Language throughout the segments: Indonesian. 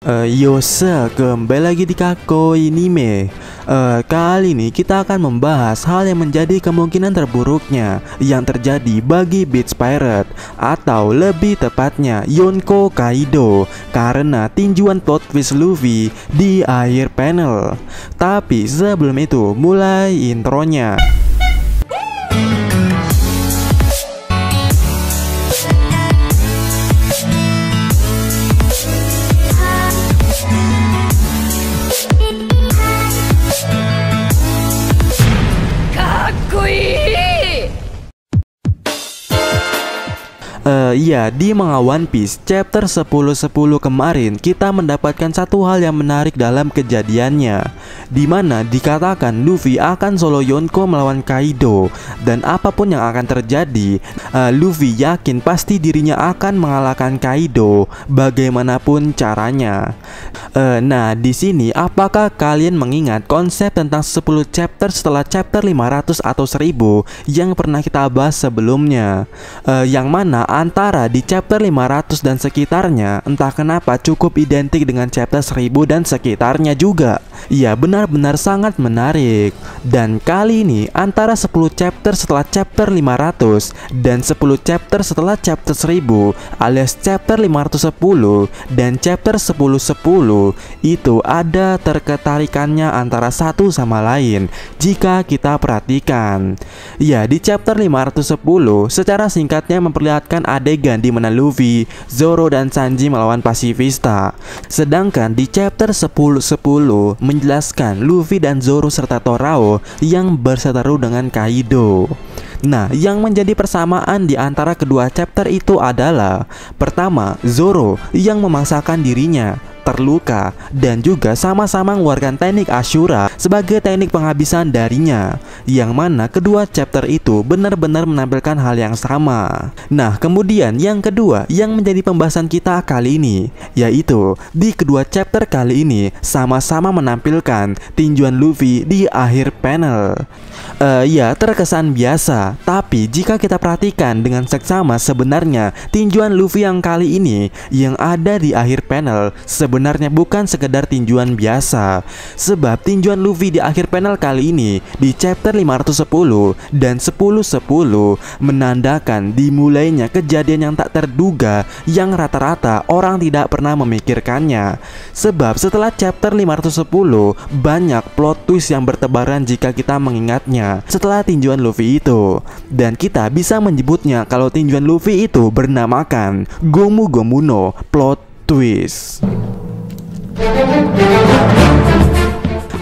Kembali lagi di Kakoi Anime. Kali ini kita akan membahas hal yang menjadi kemungkinan terburuknya yang terjadi bagi Bleach Pirate, atau lebih tepatnya Yonko Kaido, karena tinjuan plot twist Luffy di akhir panel. Tapi sebelum itu, mulai intronya. Iya, di manga One Piece chapter 10-10 kemarin kita mendapatkan satu hal yang menarik dalam kejadiannya, dimana dikatakan Luffy akan solo Yonko melawan Kaido. Dan apapun yang akan terjadi, Luffy yakin pasti dirinya akan mengalahkan Kaido bagaimanapun caranya. Nah, di sini apakah kalian mengingat konsep tentang 10 chapter setelah chapter 500 atau 1000 yang pernah kita bahas sebelumnya? Yang mana antara di chapter 500 dan sekitarnya entah kenapa cukup identik dengan chapter 1000 dan sekitarnya juga. Iya, benar-benar sangat menarik. Dan kali ini antara 10 chapter setelah chapter 500 dan 10 chapter setelah chapter 1000 alias chapter 510 dan chapter 10-10 itu ada terketarikannya antara satu sama lain jika kita perhatikan. Ya, di chapter 510 secara singkatnya memperlihatkan adegan di mana Luffy, Zoro dan Sanji melawan Pasifista. Sedangkan di chapter 10-10 menjelaskan Luffy dan Zoro serta Torao yang berseteru dengan Kaido. Nah, yang menjadi persamaan di antara kedua chapter itu adalah pertama, Zoro yang memaksakan dirinya terluka dan juga sama-sama mengeluarkan teknik Ashura sebagai teknik penghabisan darinya, yang mana kedua chapter itu benar-benar menampilkan hal yang sama. Nah, kemudian yang kedua yang menjadi pembahasan kita kali ini, yaitu di kedua chapter kali ini sama-sama menampilkan tinjuan Luffy di akhir panel. Ya, terkesan biasa, tapi jika kita perhatikan dengan seksama, sebenarnya tinjuan Luffy yang kali ini yang ada di akhir panel sebenarnya bukan sekedar tinjuan biasa. Sebab tinjuan Luffy di akhir panel kali ini di chapter 510 dan 10-10 menandakan dimulainya kejadian yang tak terduga yang rata-rata orang tidak pernah memikirkannya. Sebab setelah chapter 510 banyak plot twist yang bertebaran jika kita mengingatnya setelah tinjuan Luffy itu. Dan kita bisa menyebutnya kalau tinjuan Luffy itu bernamakan Gomu Gomu no Plot Twist.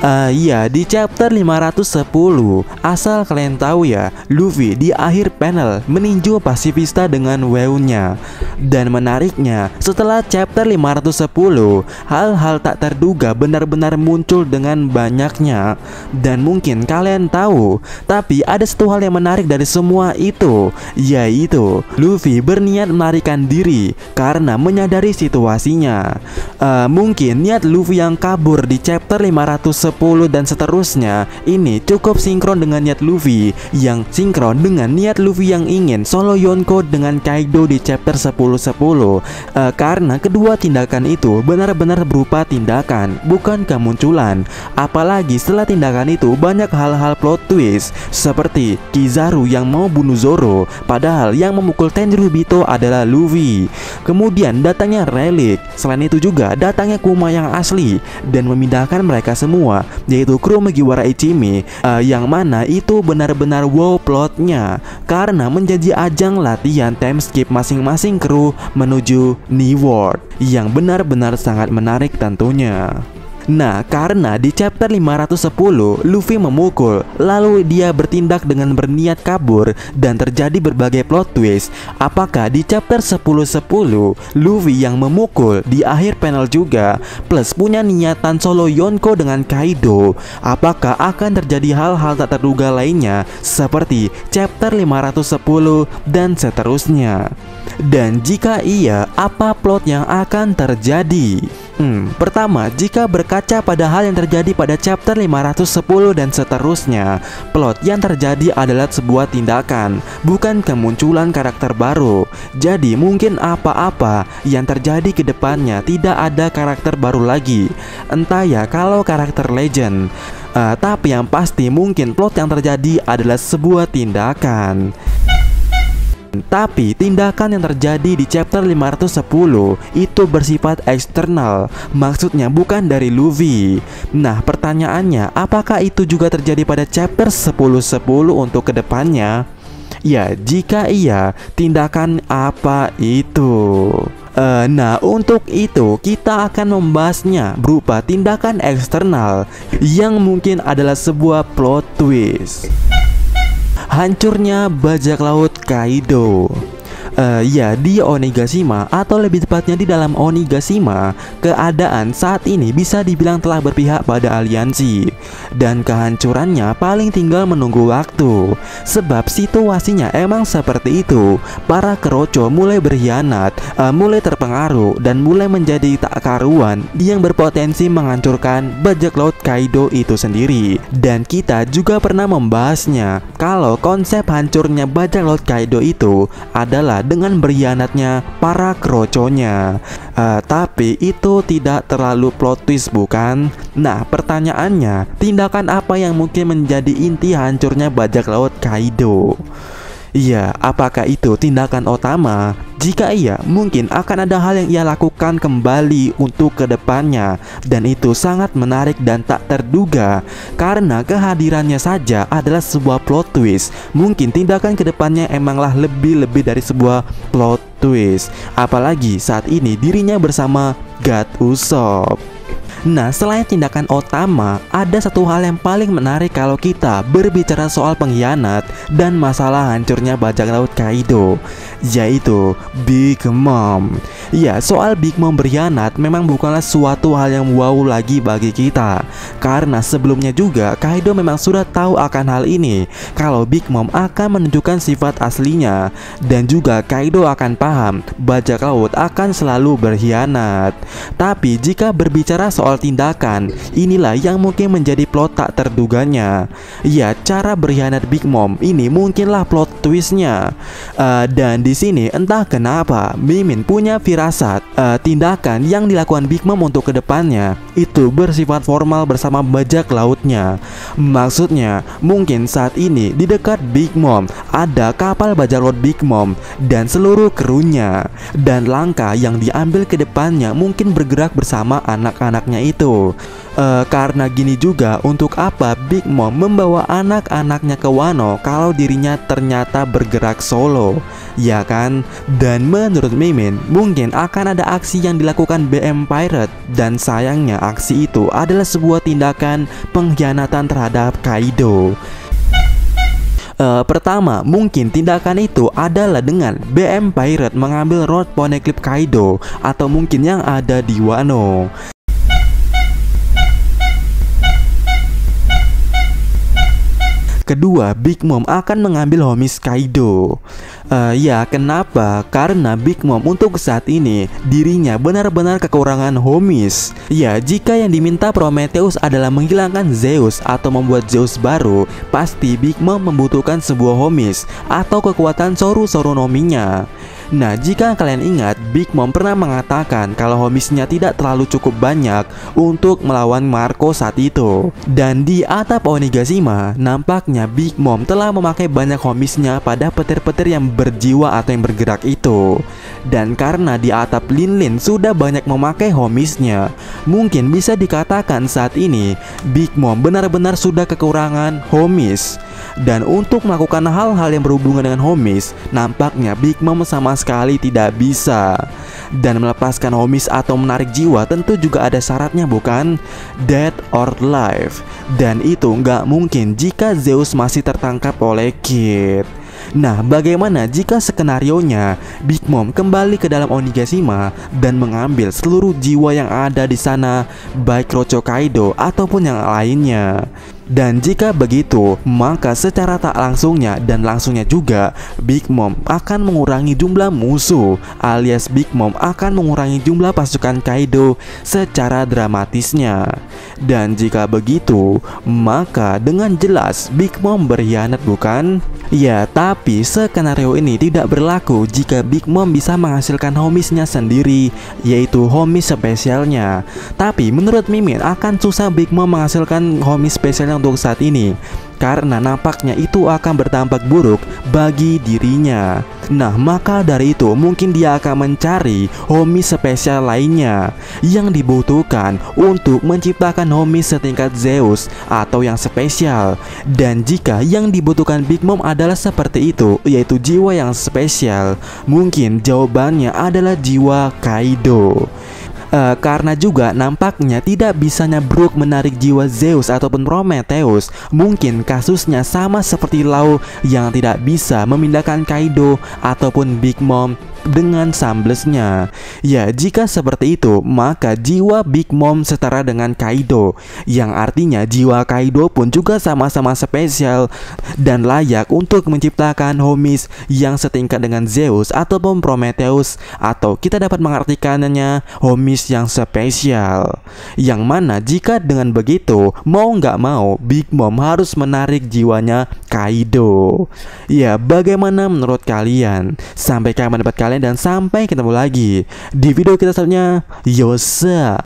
Iya, di chapter 510, asal kalian tahu ya, Luffy di akhir panel meninju Pasifista dengan WEU-nya. Dan menariknya, setelah chapter 510, hal-hal tak terduga benar-benar muncul dengan banyaknya. Dan mungkin kalian tahu, tapi ada satu hal yang menarik dari semua itu, yaitu Luffy berniat melarikan diri karena menyadari situasinya. Mungkin niat Luffy yang kabur di chapter 510 dan seterusnya ini cukup sinkron dengan niat Luffy yang sinkron dengan niat Luffy yang ingin solo Yonko dengan Kaido di chapter 10-10. Karena kedua tindakan itu benar-benar berupa tindakan, bukan kemunculan. Apalagi setelah tindakan itu banyak hal-hal plot twist, seperti Kizaru yang mau bunuh Zoro padahal yang memukul Tenryubito adalah Luffy. Kemudian datangnya Relic, selain itu juga datangnya Kuma yang asli dan memindahkan mereka semua, yaitu kru Mugiwara Ichimi, yang mana itu benar-benar wow plotnya, karena menjadi ajang latihan time skip masing-masing kru menuju New World, yang benar-benar sangat menarik tentunya. Nah, karena di chapter 510 Luffy memukul, lalu dia bertindak dengan berniat kabur dan terjadi berbagai plot twist. Apakah di chapter 10-10 Luffy yang memukul di akhir panel juga plus punya niatan solo Yonko dengan Kaido? Apakah akan terjadi hal-hal tak terduga lainnya seperti chapter 510 dan seterusnya? Dan jika iya, apa plot yang akan terjadi? Pertama, jika berkaca pada hal yang terjadi pada chapter 510 dan seterusnya, plot yang terjadi adalah sebuah tindakan, bukan kemunculan karakter baru. Jadi mungkin apa-apa yang terjadi ke depannya tidak ada karakter baru lagi. Entah ya kalau karakter legend. Tapi yang pasti mungkin plot yang terjadi adalah sebuah tindakan. Tapi tindakan yang terjadi di chapter 510 itu bersifat eksternal, maksudnya bukan dari Luffy. Nah pertanyaannya, apakah itu juga terjadi pada chapter 1010 untuk kedepannya? Ya, jika iya, tindakan apa itu? Nah untuk itu kita akan membahasnya berupa tindakan eksternal yang mungkin adalah sebuah plot twist. Hancurnya bajak laut Kaido. Ya, di Onigashima atau lebih tepatnya di dalam Onigashima, keadaan saat ini bisa dibilang telah berpihak pada aliansi. Dan kehancurannya paling tinggal menunggu waktu. Sebab situasinya emang seperti itu. Para keroco mulai berkhianat, mulai terpengaruh, dan mulai menjadi tak karuan yang berpotensi menghancurkan bajak laut Kaido itu sendiri. Dan kita juga pernah membahasnya kalau konsep hancurnya bajak laut Kaido itu adalah dengan berkhianatnya para keroconya. Tapi itu tidak terlalu plot twist bukan? Nah pertanyaannya, tindakan apa yang mungkin menjadi inti hancurnya bajak laut Kaido? Iya, apakah itu tindakan utama? Jika iya, mungkin akan ada hal yang ia lakukan kembali untuk kedepannya. Dan itu sangat menarik dan tak terduga, karena kehadirannya saja adalah sebuah plot twist. Mungkin tindakan kedepannya emanglah lebih dari sebuah plot twist. Apalagi saat ini dirinya bersama God Usopp. Nah, selain tindakan utama, ada satu hal yang paling menarik kalau kita berbicara soal pengkhianat dan masalah hancurnya bajak laut Kaido, yaitu Big Mom. Ya, soal Big Mom berkhianat memang bukanlah suatu hal yang wow lagi bagi kita, karena sebelumnya juga Kaido memang sudah tahu akan hal ini, kalau Big Mom akan menunjukkan sifat aslinya. Dan juga Kaido akan paham bajak laut akan selalu berkhianat. Tapi jika berbicara soal tindakan, inilah yang mungkin menjadi plot tak terduganya. Ya, cara berkhianat Big Mom ini mungkinlah plot twistnya. Dan di sini entah kenapa Mimin punya firasat tindakan yang dilakukan Big Mom untuk kedepannya itu bersifat formal bersama bajak lautnya. Maksudnya mungkin saat ini di dekat Big Mom ada kapal bajak laut Big Mom dan seluruh krunya, dan langkah yang diambil kedepannya mungkin bergerak bersama anak-anaknya itu. Karena gini juga, untuk apa Big Mom membawa anak-anaknya ke Wano kalau dirinya ternyata bergerak solo, ya kan? Dan menurut Mimin, mungkin akan ada aksi yang dilakukan BM Pirate, dan sayangnya aksi itu adalah sebuah tindakan pengkhianatan terhadap Kaido. Pertama, mungkin tindakan itu adalah dengan BM Pirate mengambil Road Poneglyph Kaido, atau mungkin yang ada di Wano. Kedua, Big Mom akan mengambil homies Kaido. Ya, kenapa? Karena Big Mom untuk saat ini dirinya benar-benar kekurangan homies. Ya, jika yang diminta Prometheus adalah menghilangkan Zeus atau membuat Zeus baru, pasti Big Mom membutuhkan sebuah homies atau kekuatan Soru-Soru nominya. Nah, jika kalian ingat, Big Mom pernah mengatakan kalau homiesnya tidak terlalu cukup banyak untuk melawan Marco saat itu. Dan di atap Onigashima, nampaknya Big Mom telah memakai banyak homiesnya pada petir-petir yang berjiwa atau yang bergerak itu. Dan karena di atap Linlin sudah banyak memakai homiesnya, mungkin bisa dikatakan saat ini Big Mom benar-benar sudah kekurangan homies. Dan untuk melakukan hal-hal yang berhubungan dengan homies, nampaknya Big Mom sama sekali tidak bisa. Dan melepaskan homies atau menarik jiwa tentu juga ada syaratnya bukan? Dead or life. Dan itu nggak mungkin jika Zeus masih tertangkap oleh Kid. Nah, bagaimana jika skenarionya Big Mom kembali ke dalam Onigashima dan mengambil seluruh jiwa yang ada di sana, baik Rocho Kaido ataupun yang lainnya? Dan jika begitu, maka secara tak langsungnya dan langsungnya juga Big Mom akan mengurangi jumlah musuh, alias Big Mom akan mengurangi jumlah pasukan Kaido secara dramatisnya. Dan jika begitu, maka dengan jelas Big Mom berkhianat, bukan? Ya, tapi skenario ini tidak berlaku jika Big Mom bisa menghasilkan homisnya sendiri, yaitu homis spesialnya. Tapi menurut Mimin akan susah Big Mom menghasilkan homis spesialnya untuk saat ini, karena nampaknya itu akan berdampak buruk bagi dirinya. Nah, maka dari itu mungkin dia akan mencari homis spesial lainnya yang dibutuhkan untuk menciptakan homis setingkat Zeus atau yang spesial. Dan jika yang dibutuhkan Big Mom adalah seperti itu, yaitu jiwa yang spesial, mungkin jawabannya adalah jiwa Kaido. Karena juga nampaknya tidak bisanya Brook menarik jiwa Zeus ataupun Prometheus. Mungkin kasusnya sama seperti Law yang tidak bisa memindahkan Kaido ataupun Big Mom dengan Samblesnya. Ya, jika seperti itu, maka jiwa Big Mom setara dengan Kaido, yang artinya jiwa Kaido pun juga sama-sama spesial dan layak untuk menciptakan homis yang setingkat dengan Zeus ataupun Prometheus, atau kita dapat mengartikannya homis yang spesial. Yang mana jika dengan begitu, mau nggak mau Big Mom harus menarik jiwanya Kaido. Ya, bagaimana menurut kalian? Sampai kapan pendapat kalian dan sampai ketemu lagi di video kita selanjutnya. Yosa.